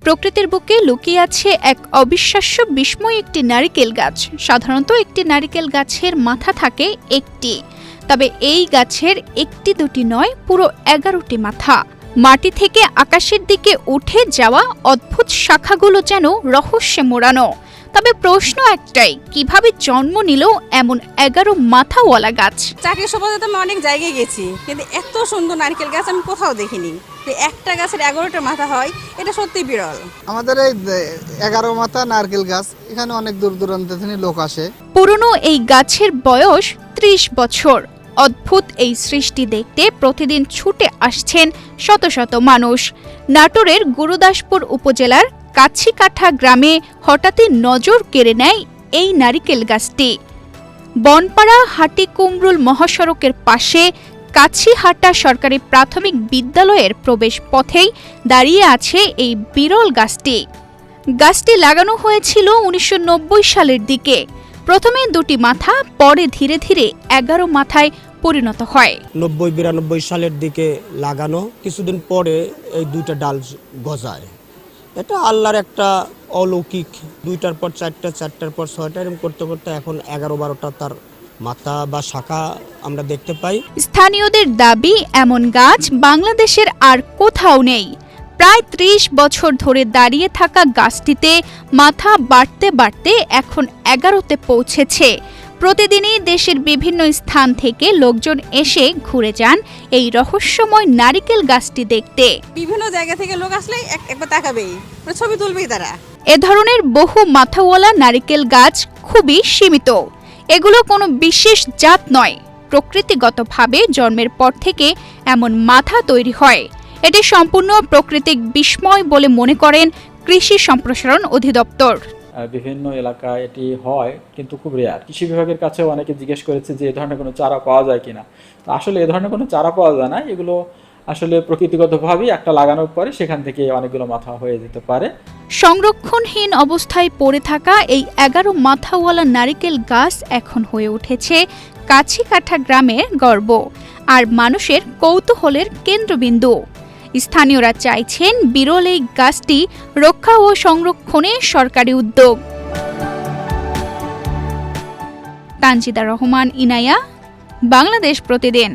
প্রকৃতির বুকে লুকিয়ে আছে এক অবিশ্বাস্য বিস্ময় একটি নারিকেল গাছ। সাধারণত একটি নারিকেল গাছের মাথা থাকে একটি, তবে এই গাছের একটি দুটি নয়, পুরো 11টি মাথা। মাটি থেকে আকাশের দিকে উঠে যাওয়া অদ্ভুত শাখাগুলো যেন রহস্যে মোড়ানো। তবে প্রশ্ন একটাই, কিভাবে জন্ম নিল এমন 11 মাথাওয়ালা গাছ? চাকরির সুবাদে তো আমি অনেক জায়গায় গেছি, কিন্তু এত সুন্দর নারকেল গাছ আমি কোথাও দেখিনি। একটা গাছের 11টা মাথা হয়, এটা সত্যি বিরল। আমাদের এই 11 মাথা নারকেল গাছ, এখানে অনেক দূর দূরান্ত থেকে লোক আসে। পুরনো এই গাছের বয়স 30 বছর। অদ্ভুত এই সৃষ্টি দেখতে প্রতিদিন ছুটে আসছেন শত শত মানুষ। নাটোরের গুরুদাসপুর উপজেলার কাছিকাঠা গ্রামে হঠাৎই নজর কেড়ে নেয় এই নারিকেল গাছটি। বনপাড়া হাটিকুমরুল মহাসড়কের পাশে কাছিহাটা সরকারি প্রাথমিক বিদ্যালয়ের প্রবেশ পথেই দাঁড়িয়ে আছে এই বিরল গাছটি। গাছটি লাগানো হয়েছিল 1990 সালের দিকে। প্রথমে 2টি মাথা, পরে ধীরে ধীরে 11 মাথায় পরিণত হয়। 90-92 সালের দিকে লাগানো, কিছুদিন পরে এই 2টা ডাল গজায়। এটা আল্লাহর একটা অলৌকিক। 2টার পর 4টা, 4টার পর 6টা, এরকম করতে করতে এখন 11-12টা তার মাথা বা শাখা আমরা দেখতে পাই। স্থানীয়দের দাবি, এমন গাছ বাংলাদেশের আর কোথাও নেই। প্রায় 30 বছর ধরে দাঁড়িয়ে থাকা গাছটিতে মাথা বাড়তে বাড়তে এখন 11তে পৌঁছেছে। প্রতিদিনই দেশের বিভিন্ন স্থান থেকে লোকজন এসে ঘুরে যান এই রহস্যময় নারিকেল গাছটি দেখতে। বিভিন্ন জায়গা থেকে লোক আসলে একবার তাকাবেই, ছবি তুলবেই তারা। এ ধরনের বহু মাথাওয়ালা নারিকেল গাছ খুবই সীমিত। এগুলো কোনো বিশেষ জাত নয়, প্রকৃতিগতভাবে জন্মের পর থেকে এমন মাথা তৈরি হয়। এটি সম্পূর্ণ প্রাকৃতিক বিস্ময় বলে মনে করেন কৃষি সম্প্রসারণ অধিদপ্তর। বিভিন্ন এলাকায় এটি হয়, কিন্তু খুব রেয়ার। কৃষি বিভাগের কাছেও অনেকে জিজ্ঞেস করেছে যে এ ধরনের কোনো চারা পাওয়া যায় কিনা। তো আসলে এ ধরনের কোনো চারা পাওয়া যায় না। এগুলো আসলে প্রকৃতিগতভাবেই একটা লাগানোর পরে সেখান থেকে অনেকগুলো মাথা হয়ে যেতে পারে। সংরক্ষণহীন অবস্থায় পড়ে থাকা এই 11 মাথাওয়ালা নারিকেল গাছ এখন হয়ে উঠেছে কাছিকাঠা গ্রামের গর্ব আর মানুষের কৌতূহলের কেন্দ্রবিন্দু। স্থানীয়রা চাইছেন বিরল এই গাছটি রক্ষা ও সংরক্ষণে সরকারি উদ্যোগ। তানজিদা রহমান, ইনায়া, বাংলাদেশ প্রতিদিন।